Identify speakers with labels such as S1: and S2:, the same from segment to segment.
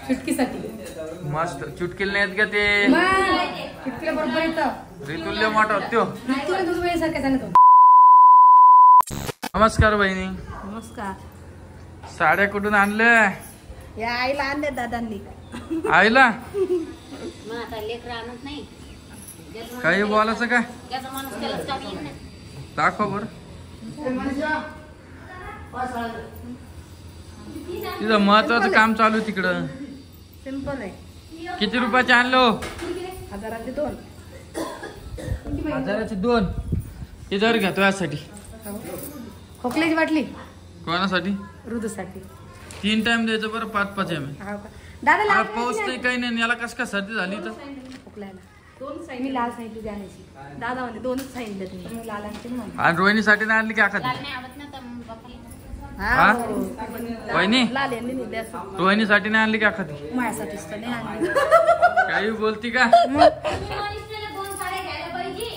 S1: चुटकीसाठी
S2: मस्त चुटकीला नाहीत का ते
S1: चुटकीला बरोबर येतं.
S2: ऋतुल्य मोठा होतो.
S1: ऋतूला दूध वेळेसारखा जाणतो.
S2: नमस्कार बहिणी.
S1: नमस्कार.
S2: साड्या कुठून आणल्या?
S1: या आईला आणले दादांनी.
S2: आईला
S3: मग आता लेकरं आणत नाही.
S2: काही बोलायचं का?
S3: त्याचा माणूस त्यालाच कामी येत नाही.
S2: दाखव बर. तिथं महत्वाचं काम चालू आहे तिकडं.
S1: सिंपल आहे.
S2: किती रुपयाचे आणलो?
S1: 1000चे 2.
S2: 1000चे 2. हे जर घ्या तुझ्यासाठी.
S1: खोकल्याची बाटली
S2: कोणासाठी?
S1: ऋतूसाठी.
S2: 3 टाइम द्यायचं बरं. 5-5 एम.
S1: दादा
S2: पाऊस नाही काही नाही. याला कस काय सर्दी झाली तर
S1: खोकल्याला 2 साईड मी लाल सांगितली द्यायची. दादा म्हणजे 2च सांगितले तुम्ही लाल आणते म्हणून.
S2: आणि रोहिणीसाठी नाही आणली की
S3: लाल
S2: एखादी?
S3: नाही आवडत ना तर मग बापाला.
S2: हा? वहिनी
S1: लाल यांनी नेले असं.
S2: रोहिणीसाठी नाही आणली की एखादी?
S1: माझ्यासाठीच तर नाही आणली.
S2: काही बोलती का?
S3: दोन साड्या घ्यायला पाहिजे.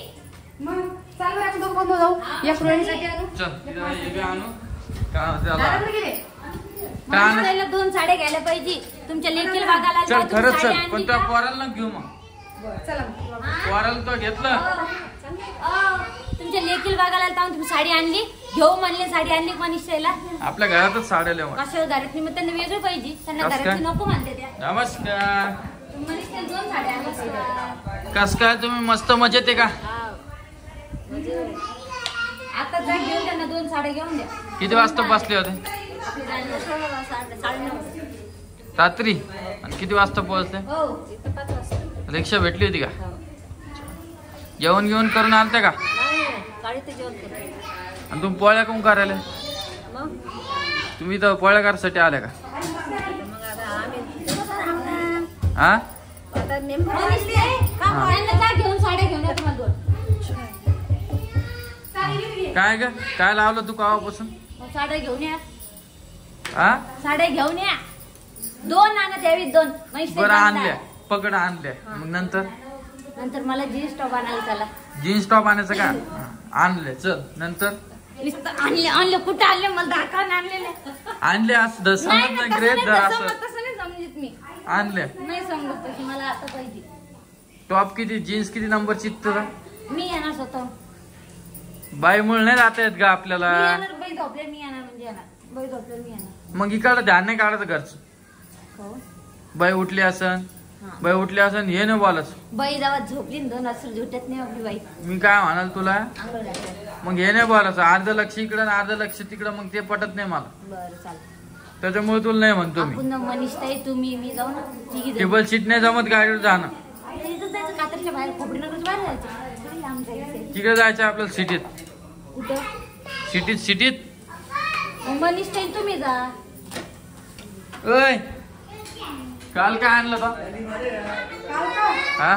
S1: मग चाल बरं आपण दोघं जाऊ. एक रोहिणीसाठी आणू.
S2: चल तिला हे बी आणू. काय
S1: दादा
S2: त्याला
S1: कुठे गेले?
S2: काय आणू?
S3: मनीषताईला 2 साड्या घ्यायला पाहिजे. तुमच्या लेकीला बघायला
S2: चल
S3: जाऊ,
S2: खरंच
S3: साडी
S2: चल.
S3: आणली
S2: पण
S3: का?
S2: त्या पोराला ना घेऊ मग.
S1: बरं चला मग.
S2: पोराला तो घेतलं.
S3: तुमच्या लेकीला बघायला जाऊन तुम्ही साडी आणली. घेऊ म्हणले साडी आणली मनीषताईला.
S2: आपल्या घरातच साड्या लेवा.
S3: कशावर घरात निमित्त त्यांना वेगळी पाहिजे. त्यांना
S2: कसं
S3: घराची
S2: काय?
S3: नको म्हणते त्या.
S2: नमस्कार.
S3: मनीषताईला 2 साड्या आणल्या.
S2: कस काय तुम्ही मस्त मजेत आहे का?
S3: आता जा घेऊन त्यांना 2 साड्या घेऊन द्या.
S2: किती वाजता बसले होते?
S3: आपली जाणं 9:30.
S2: रात्री. आणि किती वाजता पोहोचले?
S3: हो इथं 5 वाजता.
S2: रिक्षा भेटली होती का? जेवण घेऊन करून आलते का?
S3: नाही गाडीत जेवण करते.
S2: आणि तुम्ही पोळ्या कोण करायला?
S3: मग
S2: तुम्ही तर पोळ्या करायसाठी आल्या का?
S3: मग आता आम्ही
S2: हा?
S3: आता नेमकं त्यांना जा घेऊन साड्या घेऊन या तुम्हाला 2.
S2: काय ग? काय लावलं तू कावापासून?
S3: मग साड्या घेऊन या.
S2: हा?
S3: साड्या घेऊन या. 2 आणत यावी 2.
S2: बरं आणल्या. पकड आणल्या. मग
S3: नंतर मला जीन्स टॉप आणायला चला.
S2: जीन्स टॉप आणायचं का? आणले. चल नंतर
S3: आणले कुठे आणले मला दाखवून आणलेले.
S2: आणले. असं समजत नाही ग्रेट जर असं
S3: तसं नाही समजत मी.
S2: आणले.
S3: नाही समजत की मला आता पाहिजे.
S2: टॉप किती? जीन्स किती नंबरची तुला?
S3: मी येणार स्वतः.
S2: बाई मुळे नाही जाता येत का आपल्याला?
S3: मी येणार. बाई झोपले मी येणार म्हणजे येणार. बाई झोपले मी येणार.
S2: मग इकडं ध्यान नाही काढायचं घरचं.
S3: हो
S2: बाई उठली असन. बाई उठली असन हे नाही बोलायचं.
S3: बाई जेव्हा झोपली 2 वाजता झोटत नाही आपली बाई.
S2: मी काय म्हणाल तुला?
S3: आंघोळ घातल्यावर.
S2: मग हे नाही बोलायचं. अर्ध लक्ष इकडं आणि अर्ध लक्ष तिकडं. मग ते पटत नाही मला.
S3: बरं चालेल.
S2: त्याच्यामुळे तुला नाही म्हणतो मी.
S3: आपण मनीषताई तुम्ही मी जाऊ ना. तिघी जाऊ.
S2: टेबल सीट नाही जमत गाडीवर जाणं.
S3: इथं जायचं कात्रच्या बाहेर खोपडीनगरच बाहेर जायचं. थोडी लांब जायचं.
S2: तिकडे जायचं आपल्याला सिटीत.
S3: कुठं?
S2: सिटीत.
S3: मग मनीषताई तुम्ही जा.
S2: ओय काल काय आणलं का? हा?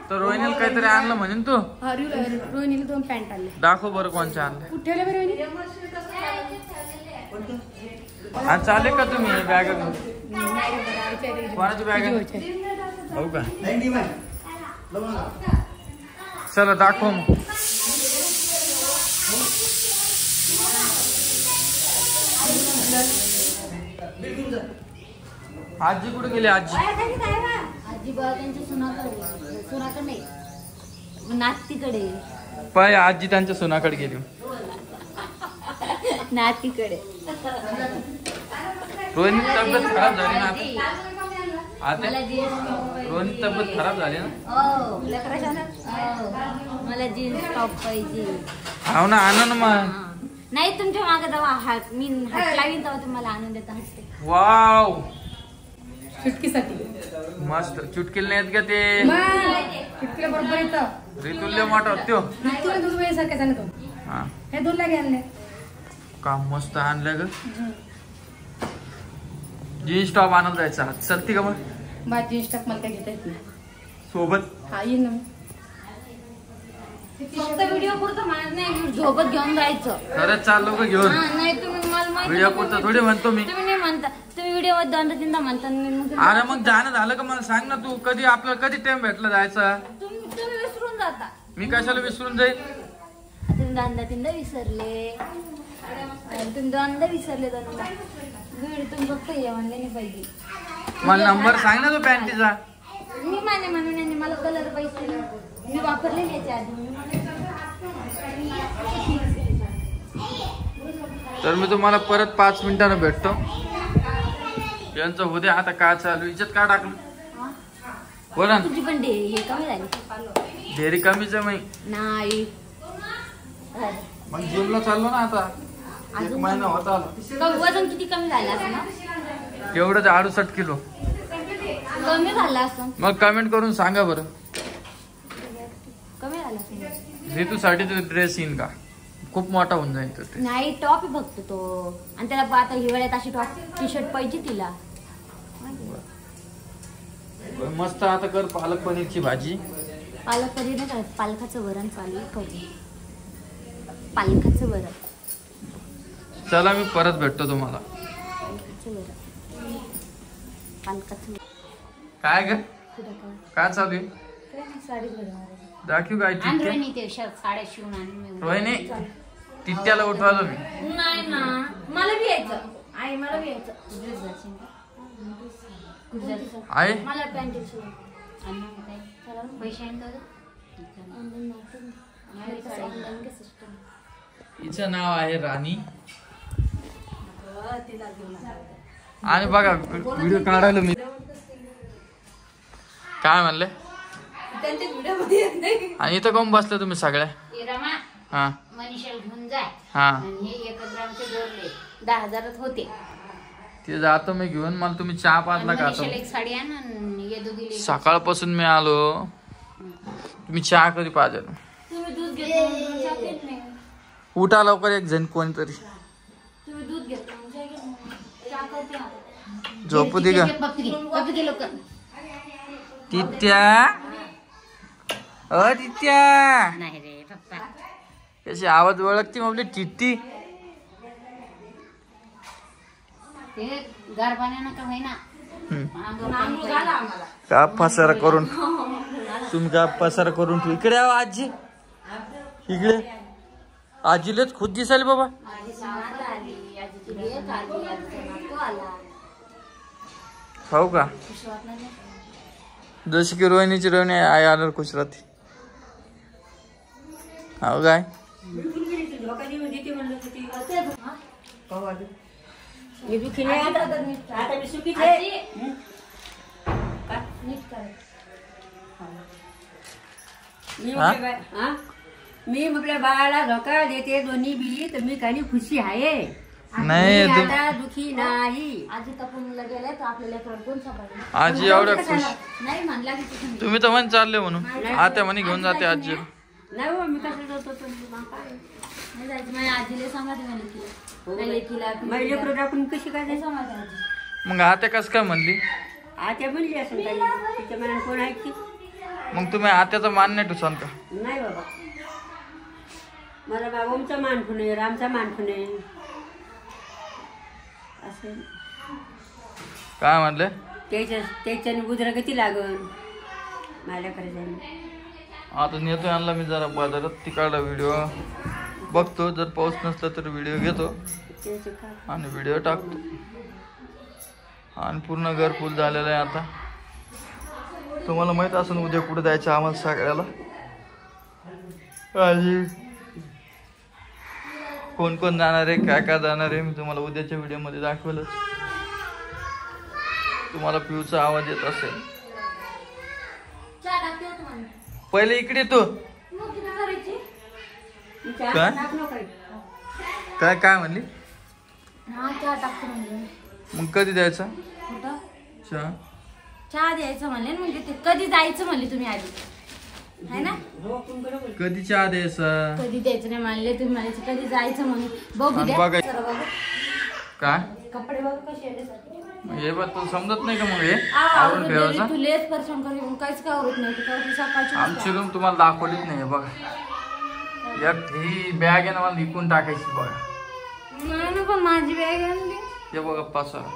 S2: तर रोहिणीला काहीतरी आणलं म्हणेन तू.
S1: रोहिणीला 2 पॅन्ट आणले.
S2: दाखव बरं कोणच्या आणलं.
S1: कुठे ठेवले बरं रोहिणी?
S2: हा चालेल का तुम्ही बॅग घेऊन? कोणाची बॅग आहे? हो का? चला दाखव मग. आजी कुठे गेली? आजी
S3: आजी बा त्यांच्या सुनाकडे नाही नातीकडे.
S2: पाय आजी त्यांच्या सोनाकडे गेली.
S3: नातीकडे.
S2: रोहिणी तब्येत खराब झाली ना आता?
S3: मला जीन्स.
S2: रोहिणी तब्येत खराब झाली ना?
S3: हो मला जीन्स टॉप पाहिजे.
S2: हो ना आणा ना मग.
S3: नाही तुमच्या मागे जेव्हा मी हात लावीन तेव्हा तुम्हाला आणून देता हसते.
S2: वाव
S1: चुटकीसाठी
S2: मस्त. चुटकीला नाहीत का ते?
S1: चुटकीला बरोबर येतं.
S2: ऋतुल्य मोठा होतो.
S1: ऋतूला दूध वेळेसारखा जाणतो.
S2: हा
S1: हे 2 लागे आणले.
S2: का मस्त आणलं ग. जीन्स टॉप आणायला जायचा. हात चलती का मग?
S1: माझी जीन्स टॉप मला काय घेता येत नाही.
S2: सोबत
S1: हा येईन ना.
S3: फक्त व्हिडिओ पुरतं म्हणत नाही झोपत घेऊन जायचं.
S2: खरंच चाललो का घेऊन?
S3: नाही तुम्ही मला माहिती
S2: व्हिडिओ पुरता थोडी म्हणतो मी.
S3: तुम्ही नाही म्हणता. तुम्ही व्हिडिओ मध्ये 2-3दा म्हणता.
S2: अरे मग जाणं झालं का मला सांग ना तू. कधी आपल्याला कधी टाइम भेटला जायचा?
S3: तुम्ही विसरून जाता.
S2: मी कशाला विसरून जाईल?
S3: तुम्ही 2-3दा विसरले. तुम्ही 2दा विसरले. व्हिडिओ तुम्ही बघतो हे म्हणले नाही पाहिजे.
S2: मला नंबर सांग ना तो पॅन्टीचा.
S3: मी माने म्हणून यांनी मला कलर पैसे मी वापरले नाही याच्या आधी.
S2: तर मी तुम्हाला परत 5 मिनिटांनी भेटतो. यांचं उद्या आता काय चालू इज्जत का टाकलं बोला ना.
S3: तुझी पण हे कमी झाली.
S2: ढेरी कमीच आहे
S3: नाही.
S2: मग जिमला चाललो ना आता. 1 महिना होत आला.
S3: वजन किती कमी झालं असं ना?
S2: एवढं 68 किलो
S3: कमी झालं असं.
S2: मग कमेंट करून सांगा बरं.
S3: कमी झालं असं
S2: ऋतूसाठी तो ड्रेस येईन का? खूप मोठा होऊन जाईल तो.
S3: नाही टॉप बघतो तो आणि त्याला आता हिवाळ्यात अशी टॉप टी शर्ट पाहिजे तिला.
S2: मस्त आता कर पालक पनीरची भाजी.
S3: पालक पनीर नाही करत पालकाचं वरण चालू करू. पालकाचं वरण.
S2: चला मी परत भेटतो तुम्हाला.
S3: पालकाचं वरण. पालकाचं
S2: काय ग काय चालू आहे?
S3: साडी घालणार
S2: दाखवू काय
S3: रोहिणी ते शर्ट साड्या शिवून आणि
S2: रोहिणी तित्याला उठवालो मी.
S3: नाही ना मला बी यायचं. आई मला बी यायचं.
S2: आहे
S3: मला पॅन्ट पैसे
S2: हिचं नाव आहे राणी. आणि बघा व्हिडिओ काढायला मी काय म्हणले. आणि इथं कोण बसले तुम्ही सगळ्या? हा
S3: मनीषाला घेऊन जाय.
S2: हा
S3: आणि हे 1 ग्रामचे जोडले 10,000 होते.
S2: ते जातो मी घेऊन. मला तुम्ही चहा पाजला का? आता
S3: एक साडी आण आणि ये दोघीले.
S2: सकाळपासून मी आलो. तुम्ही चहा कधी पाहिजे?
S3: तुम्ही दूध घेतलं.
S2: उठा लवकर एक जण कोणतरी.
S3: तुम्ही दूध घेतलं चहा करते.
S2: झोपू दे का तित्या? तित्या
S3: नाही रे पप्पा.
S2: कशी आवाज ओळखते मग आपली टिट्टी.
S3: ते गार पाण्यानं का होईना
S2: का पसारा करून तुम्ही का पसारा करून ठेव. इकडे आहो आजी. इकडे आजीलाच खुद दिसायला बाबा. हो का? जशी की रोहिणीची रोहिणी आई आल्यावर खुश राहते. हो काय?
S1: मी आपल्या बाळाला धोका देते दोन्ही बिली तर मी काही खुशी आहे.
S2: नाही
S1: आता दुखी नाही.
S3: आजी तपूनला गेले तर आपल्याला कोण सांभाळेल.
S2: आजी एवढ्या खुश.
S3: नाही म्हणला की
S2: तुम्ही तर म्हण चालले म्हणून आता म्हणे घेऊन जाते आजी.
S1: नाही हो मी कसं जातो
S3: नाही जायचं. माझ्या आजीला सांभाळते मला लेकीला
S1: माझ्या लेकरून कशी काय
S3: सांभाळते आजी.
S2: मग आता कस काय म्हणली?
S1: आत्या म्हणली असं काही तिच्या मनात कोण ऐकते.
S2: मग तुम्ही आत्याचा मान नाही ठुसान का?
S1: नाही बाबा मला बाबांचा मानफून आहे रामचा मानफून आहे असं.
S2: काय म्हणले?
S1: त्याच्याने गुजरा किती लागल माझ्याकडे जाईन.
S2: आता नेतो आणला मी जरा बाजारात. तिकडला व्हिडिओ बघतो. जर पाऊस नसला तर व्हिडिओ घेतो आणि व्हिडिओ टाकतो. आणि पूर्ण घर फुल झालेलं आहे. आता तुम्हाला माहित असेल उद्या कुठे जायचं आम्हाला सगळ्याला. आणि कोण कोण जाणार आहे काय काय जाणार आहे मी तुम्हाला उद्याच्या व्हिडिओमध्ये दाखवेलच. तुम्हाला पिऊचा आवाज येत असेल. पहिले इकडे तो काय काय म्हणली? मग कधी द्यायचा चहा?
S3: चहा द्यायचं म्हणले म्हणजे ते कधी जायचं म्हणले तुम्ही आधी है ना.
S2: कधी चहा द्यायचा?
S3: कधी द्यायचं नाही म्हणले तुम्ही म्हणायचं कधी जायचं म्हणून. बघू द्या
S2: काय
S3: कपडे बघ कसे
S2: हे बघ तुला समजत नाही का? मग हे आवरून ठेवायचा.
S3: तू लेस परेशान करून काहीच काय आवडत नाही. सकाळची
S2: आमची रूम तुम्हाला दाखवलीच नाही. बघा ही बॅग आहे ना मला विकून टाकायची. बघा
S3: पण माझी बॅग आणली.
S2: हे बघा पसारा.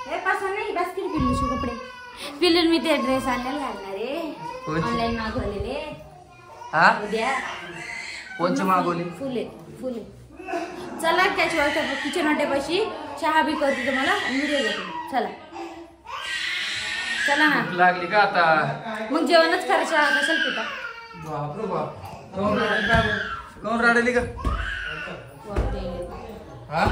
S3: हे पसारा नाही बास्केट पिल्लूचे कपडे. पिल्लू मी ते ड्रेस आणलेला घालणार आहे. ऑनलाईन मागवलेले.
S2: हा
S3: उद्या
S2: कोणची मागवली?
S3: फुले चला त्याच्या किचन वाट्यापाशी चहा बी करते तुम्हाला आणि व्हिडिओ घेते. चला चला ना.
S2: भूक लागली का आता?
S3: मग जेवणच करायचं कशाला पिता?
S2: बापरे बाप. कोण राहिली का? हा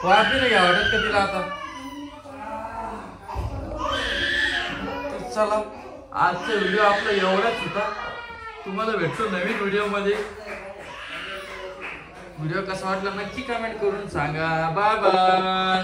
S2: वाफ बी नाही आवडत का तिला आता? तर चला आजचा व्हिडिओ आपला एवढाच होता. तुम्हाला भेटतो नवीन व्हिडिओ मध्ये. व्हिडिओ कसा वाटला नक्की कमेंट करून सांगा. Bye bye.